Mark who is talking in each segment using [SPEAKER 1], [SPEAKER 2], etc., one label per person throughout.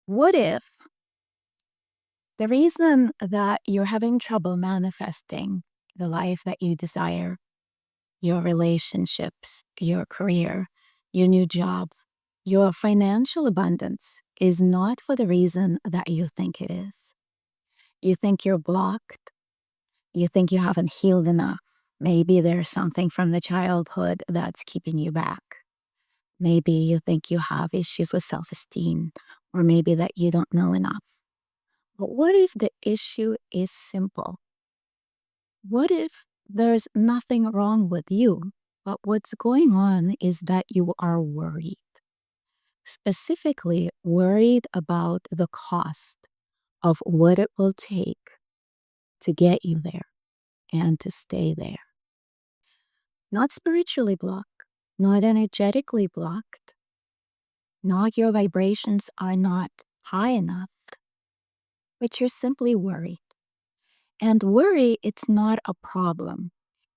[SPEAKER 1] What if the reason that you're having trouble manifesting the life that you desire, your relationships, your career, your new job, your financial abundance is not for the reason that you think it is? You think you're blocked. You think you haven't healed enough. Maybe there's something from the childhood that's keeping you back. Maybe you think you have issues with self esteem, or maybe that you don't know enough. But what if the issue is simple? What if there's nothing wrong with you, but what's going on is that you are worried, specifically worried about the cost of what it will take to get you there and to stay there? Not spiritually blocked, not energetically blocked, not your vibrations are not high enough, but you're simply worried. And worry, it's not a problem,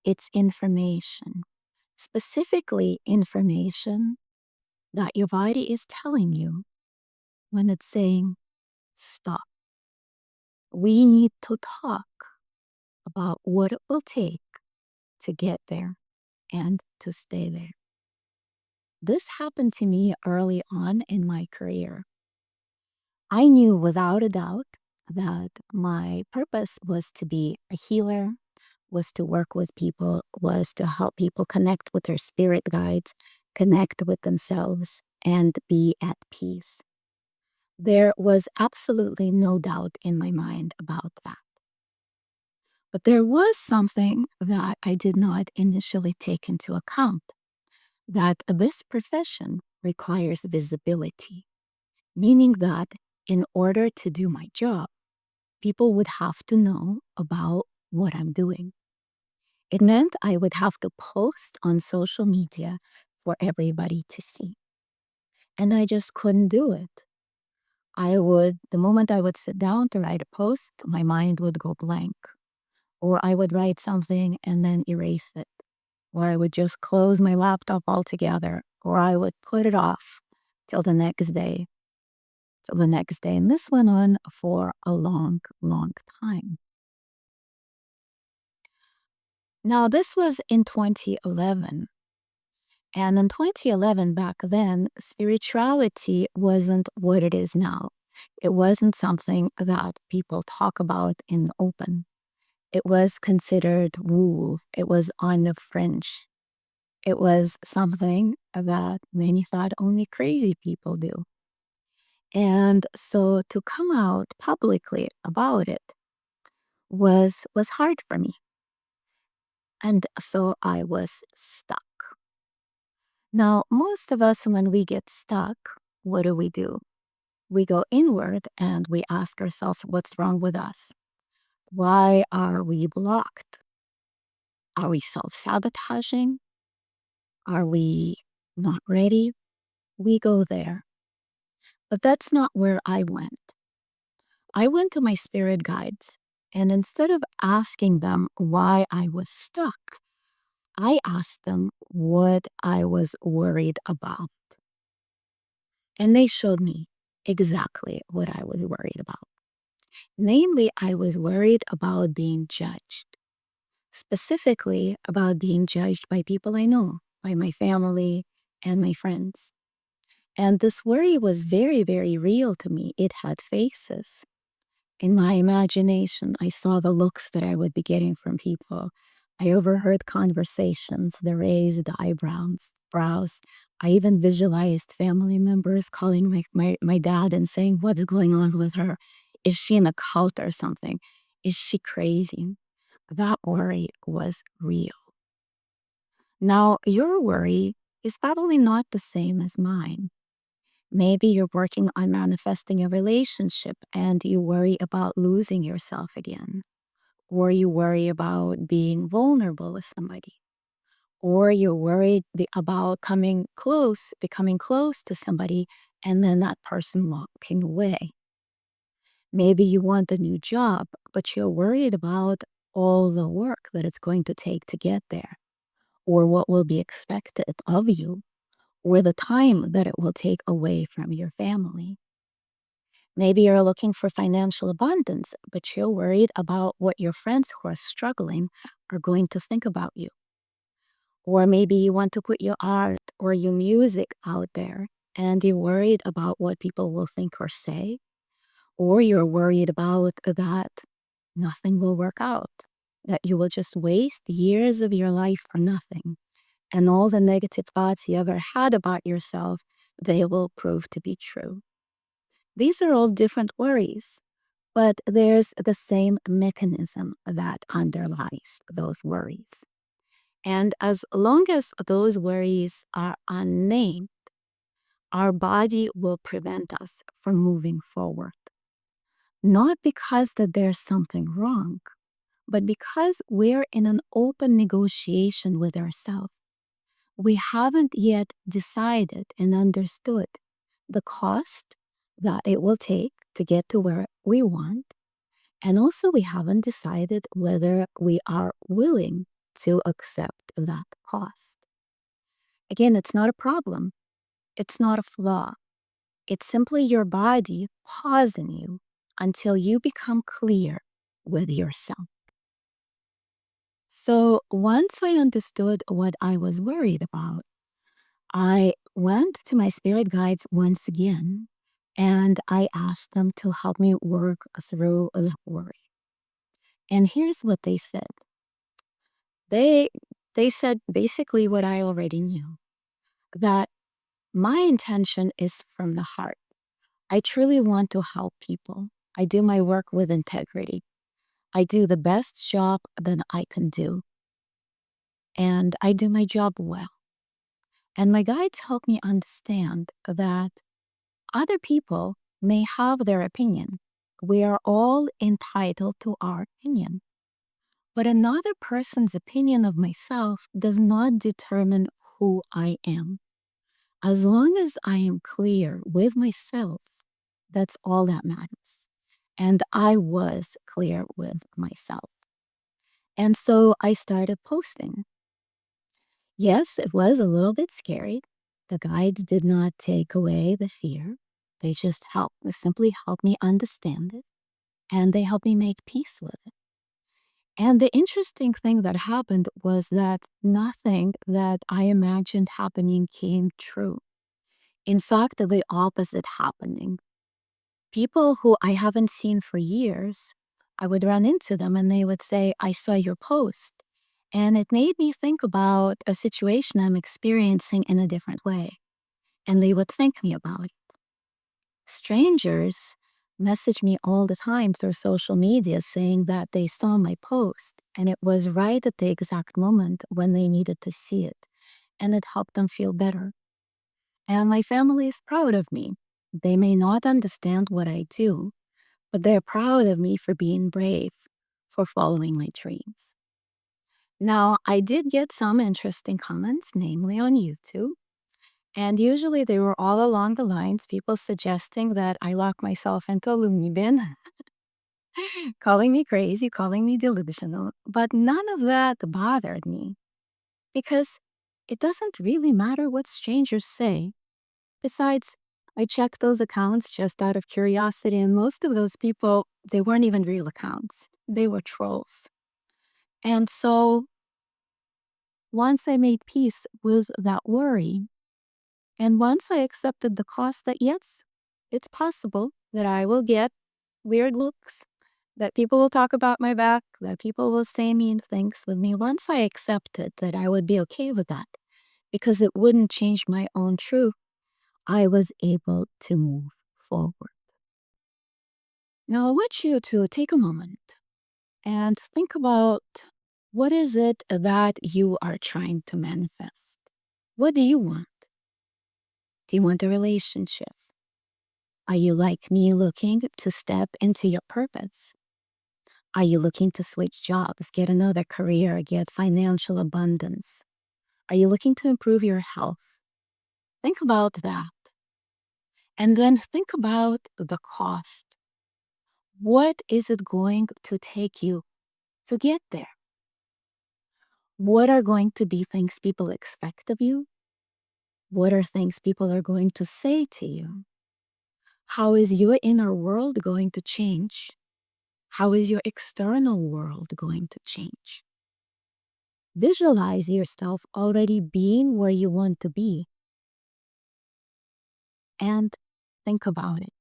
[SPEAKER 1] it's information, specifically information that your body is telling you when it's saying, stop. We need to talk about what it will take to get there and to stay there. This happened to me early on in my career. I knew without a doubt that my purpose was to be a healer, was to work with people, was to help people connect with their spirit guides, connect with themselves, and be at peace. There was absolutely no doubt in my mind about that. But there was something that I did not initially take into account, that this profession requires visibility, meaning that in order to do my job, people would have to know about what I'm doing. It meant I would have to post on social media for everybody to see. And I just couldn't do it. The moment I would sit down to write a post, my mind would go blank. Or I would write something and then erase it. Or I would just close my laptop altogether. Or I would put it off till the next day, till the next day. And this went on for a long, long time. Now, this was in 2011. And in 2011, back then, spirituality wasn't what it is now. It wasn't something that people talk about in the open. It was considered woo. It was on the fringe. It was something that many thought only crazy people do. And so to come out publicly about it was hard for me. And so I was stuck. Now, most of us, when we get stuck, what do? We go inward and we ask ourselves what's wrong with us. Why are we blocked? Are we self sabotaging? Are we not ready? We go there. But that's not where I went. I went to my spirit guides, and instead of asking them why I was stuck, I asked them what I was worried about. And they showed me exactly what I was worried about. Namely, I was worried about being judged, specifically about being judged by people I know, by my family and my friends. And this worry was very, very real to me. It had faces. In my imagination, I saw the looks that I would be getting from people. I overheard conversations, the raised eyebrows, brows. I even visualized family members calling my dad and saying, what's going on with her? Is she in a cult or something? Is she crazy? That worry was real. Now, your worry is probably not the same as mine. Maybe you're working on manifesting a relationship and you worry about losing yourself again, or you worry about being vulnerable with somebody, or you're worried about becoming close to somebody, and then that person walking away. Maybe you want a new job, but you're worried about all the work that it's going to take to get there, or what will be expected of you, or the time that it will take away from your family. Maybe you're looking for financial abundance, but you're worried about what your friends who are struggling are going to think about you. Or maybe you want to put your art or your music out there and you're worried about what people will think or say. Or you're worried about that nothing will work out, that you will just waste years of your life for nothing. And all the negative thoughts you ever had about yourself, they will prove to be true. These are all different worries, but there's the same mechanism that underlies those worries. And as long as those worries are unnamed, our body will prevent us from moving forward. Not because that there's something wrong, but because we're in an open negotiation with ourselves. We haven't yet decided and understood the cost that it will take to get to where we want. And also, we haven't decided whether we are willing to accept that cost. Again, it's not a problem, it's not a flaw. It's simply your body pausing you until you become clear with yourself. So once I understood what I was worried about, I went to my spirit guides once again and I asked them to help me work through the worry. And here's what they said. They they said basically what I already knew, that my intention is from the heart. I truly want to help people. I do my work with integrity. I do the best job that I can do, and I do my job well. And my guides help me understand that other people may have their opinion. We are all entitled to our opinion. But another person's opinion of myself does not determine who I am. As long as I am clear with myself, that's all that matters. And I was clear with myself. And so I started posting. Yes, it was a little bit scary. The guides did not take away the fear. They just simply helped me understand it, and they helped me make peace with it. And the interesting thing that happened was that nothing that I imagined happening came true. In fact, the opposite happening. People who I haven't seen for years, I would run into them and they would say, I saw your post. And it made me think about a situation I'm experiencing in a different way. And they would thank me about it. Strangers message me all the time through social media saying that they saw my post and it was right at the exact moment when they needed to see it. And it helped them feel better. And my family is proud of me. They may not understand what I do, but they're proud of me for being brave, for following my dreams. Now, I did get some interesting comments, namely on YouTube. And usually they were all along the lines, people suggesting that I lock myself into a loony bin, calling me crazy, calling me delusional. But none of that bothered me because it doesn't really matter what strangers say. Besides, I checked those accounts just out of curiosity, and most of those people, they weren't even real accounts. They were trolls. And so once I made peace with that worry, and once I accepted the cost that yes, it's possible that I will get weird looks, that people will talk about my back, that people will say mean things with me, once I accepted that I would be okay with that because it wouldn't change my own truth, I was able to move forward. Now, I want you to take a moment and think about what is it that you are trying to manifest? What do you want? Do you want a relationship? Are you like me looking to step into your purpose? Are you looking to switch jobs, get another career, get financial abundance? Are you looking to improve your health? Think about that. And then think about the cost. What is it going to take you to get there? What are going to be things people expect of you? What are things people are going to say to you? How is your inner world going to change? How is your external world going to change? Visualize yourself already being where you want to be and think about it.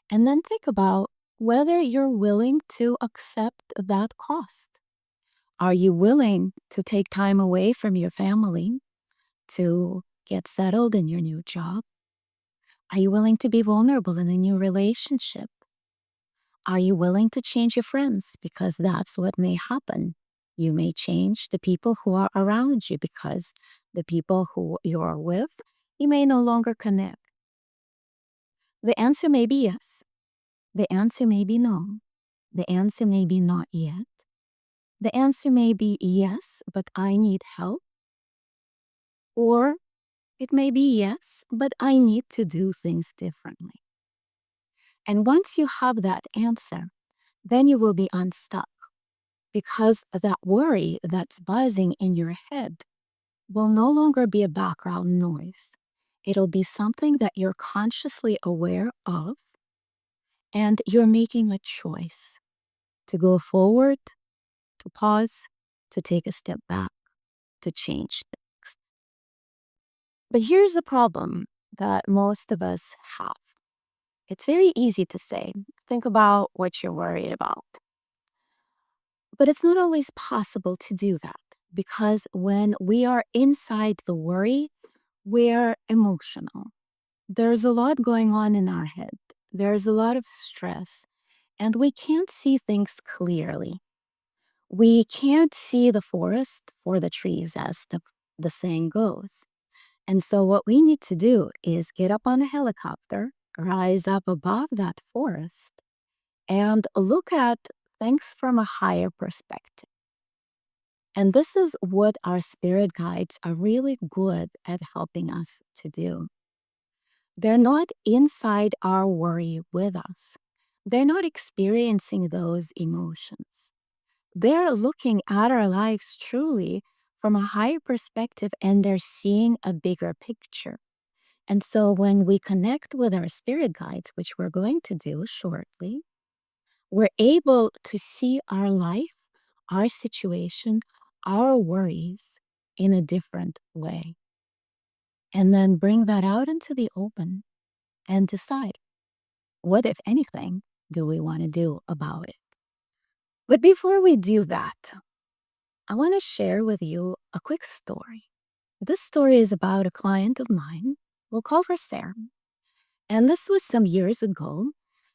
[SPEAKER 1] And then think about whether you're willing to accept that cost. Are you willing to take time away from your family to get settled in your new job? Are you willing to be vulnerable in a new relationship? Are you willing to change your friends? Because that's what may happen. You may change the people who are around you because the people who you're with, you may no longer connect. The answer may be yes. The answer may be no. The answer may be not yet. The answer may be yes, but I need help. Or it may be yes, but I need to do things differently. And once you have that answer, then you will be unstuck because that worry that's buzzing in your head will no longer be a background noise. It'll be something that you're consciously aware of, and you're making a choice to go forward, to pause, to take a step back, to change things. But here's the problem that most of us have. It's very easy to say, think about what you're worried about. But it's not always possible to do that because when we are inside the worry, we're emotional. There's a lot going on in our head, there's a lot of stress, and we can't see things clearly. We can't see the forest for the trees, as the saying goes. And so, what we need to do is get up on a helicopter, rise up above that forest, and look at things from a higher perspective. And this is what our spirit guides are really good at helping us to do. They're not inside our worry with us, they're not experiencing those emotions. They're looking at our lives truly from a higher perspective and they're seeing a bigger picture. And so when we connect with our spirit guides, which we're going to do shortly, we're able to see our life, our situation, our worries in a different way. And then bring that out into the open and decide what, if anything, do we want to do about it. But before we do that, I want to share with you a quick story. This story is about a client of mine. We'll call her Sarah. And this was some years ago.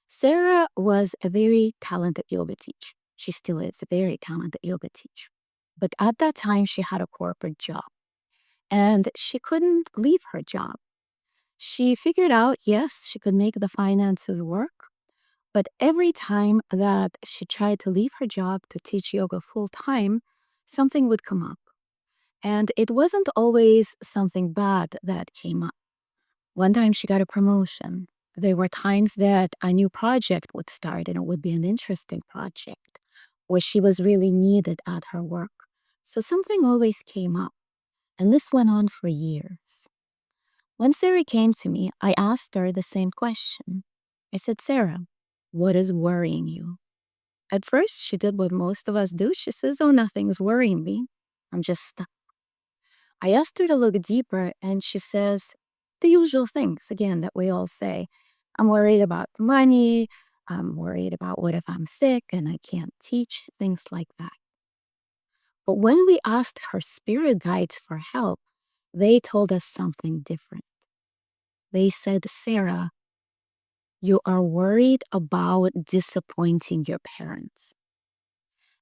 [SPEAKER 1] Sarah was a very talented yoga teacher. She still is a very talented yoga teacher. But at that time, she had a corporate job and she couldn't leave her job. She figured out, yes, she could make the finances work, but every time that she tried to leave her job to teach yoga full time, something would come up. And it wasn't always something bad that came up. One time she got a promotion. There were times that a new project would start and it would be an interesting project where she was really needed at her work. So something always came up. And this went on for years. When Sarah came to me, I asked her the same question. I said, Sarah, what is worrying you? At first, she did what most of us do. She says, oh, nothing's worrying me. I'm just stuck. I asked her to look deeper, and she says the usual things, again, that we all say. I'm worried about the money. I'm worried about what if I'm sick and I can't teach, things like that. But when we asked her spirit guides for help, they told us something different. They said, Sarah, you are worried about disappointing your parents.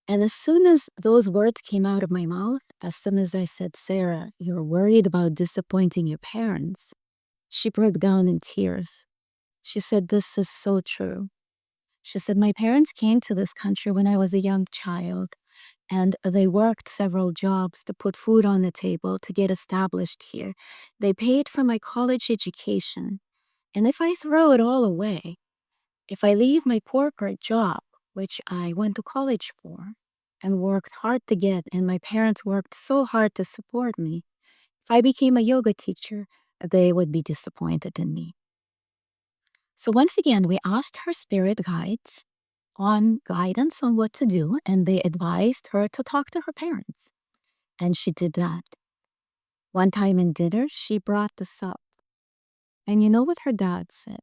[SPEAKER 1] And as soon as those words came out of my mouth, as soon as I said, Sarah, you're worried about disappointing your parents, she broke down in tears. She said, this is so true. She said, my parents came to this country when I was a young child, and they worked several jobs to put food on the table to get established here. They paid for my college education. And if I throw it all away, if I leave my corporate job, which I went to college for and worked hard to get, and my parents worked so hard to support me, if I became a yoga teacher, they would be disappointed in me. So once again, we asked her spirit guides on guidance on what to do, and they advised her to talk to her parents. And she did that. One time in dinner, she brought this up. And you know what her dad said?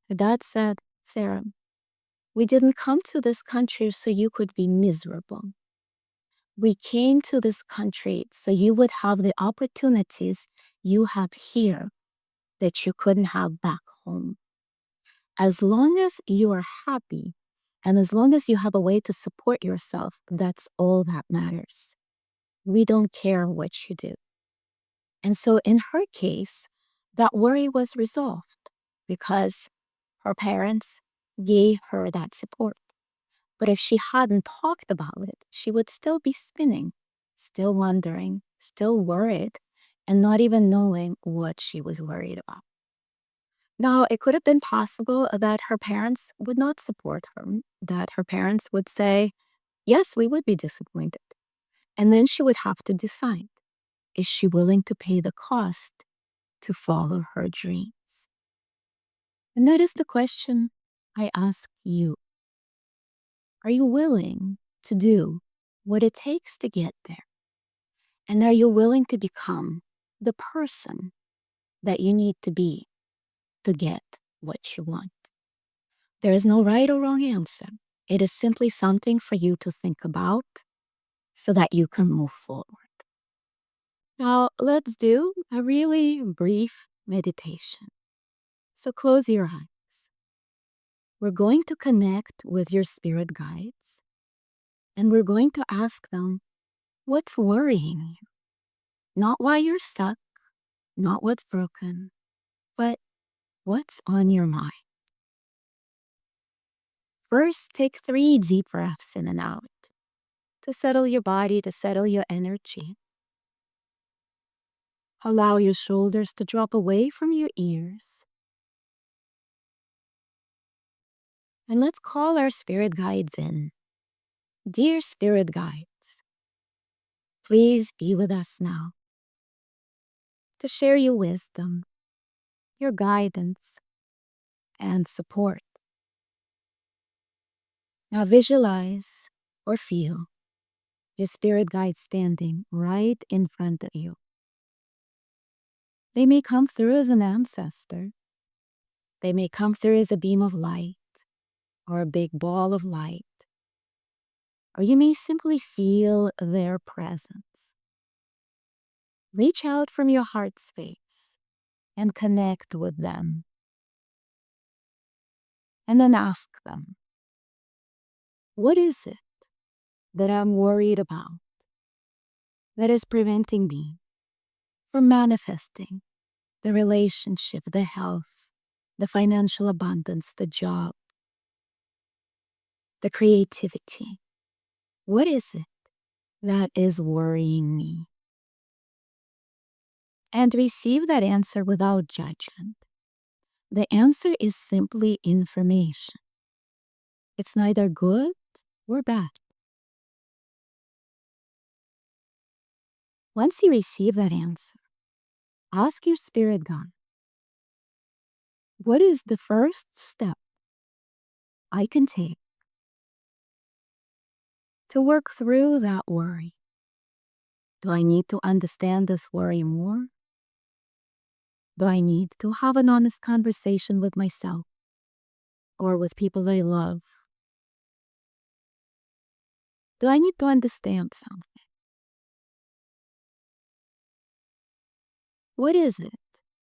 [SPEAKER 1] Her dad said, Sarah, we didn't come to this country so you could be miserable. We came to this country so you would have the opportunities you have here that you couldn't have back home. As long as you are happy and as long as you have a way to support yourself, that's all that matters. We don't care what you do. And so in her case, that worry was resolved because her parents gave her that support. But if she hadn't talked about it, she would still be spinning, still wondering, still worried, and not even knowing what she was worried about. Now, it could have been possible that her parents would not support her, that her parents would say, yes, we would be disappointed. And then she would have to decide, is she willing to pay the cost to follow her dreams? And that is the question I ask you. Are you willing to do what it takes to get there? And are you willing to become the person that you need to be to get what you want? There is no right or wrong answer. It is simply something for you to think about so that you can move forward. Now, let's do a really brief meditation. So close your eyes. We're going to connect with your spirit guides and we're going to ask them, what's worrying you? Not why you're stuck, not what's broken, but what's on your mind. First, take 3 deep breaths in and out to settle your body, to settle your energy. Allow your shoulders to drop away from your ears. And let's call our spirit guides in. Dear spirit guides, please be with us now to share your wisdom, your guidance, and support. Now visualize or feel your spirit guide standing right in front of you. They may come through as an ancestor. They may come through as a beam of light or a big ball of light. Or you may simply feel their presence. Reach out from your heart space and connect with them. And then ask them, what is it that I'm worried about that is preventing me from manifesting the relationship, the health, the financial abundance, the job, the creativity? What is it that is worrying me? And receive that answer without judgment. The answer is simply information. It's neither good or bad. Once you receive that answer, ask your spirit guide, what is the first step I can take to work through that worry? Do I need to understand this worry more? Do I need to have an honest conversation with myself or with people I love? Do I need to understand something? What is it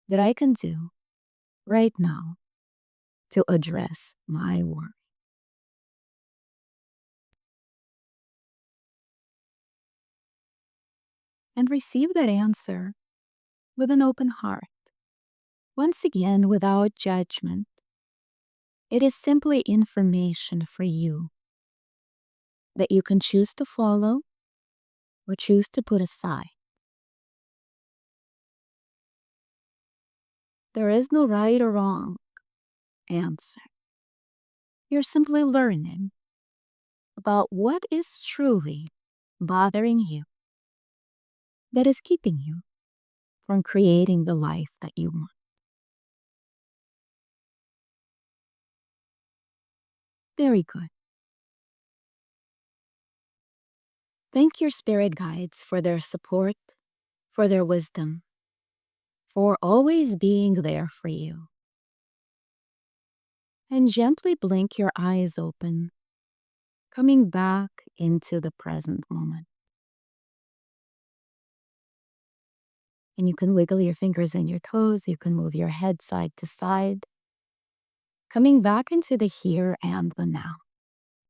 [SPEAKER 1] that I can do right now to address my worry? And receive that answer with an open heart. Once again, without judgment. It is simply information for you that you can choose to follow or choose to put aside. There is no right or wrong answer. You're simply learning about what is truly bothering you that is keeping you from creating the life that you want. Very good. Thank your spirit guides for their support, for their wisdom, for always being there for you. And gently blink your eyes open, coming back into the present moment. And you can wiggle your fingers and your toes. You can move your head side to side, coming back into the here and the now.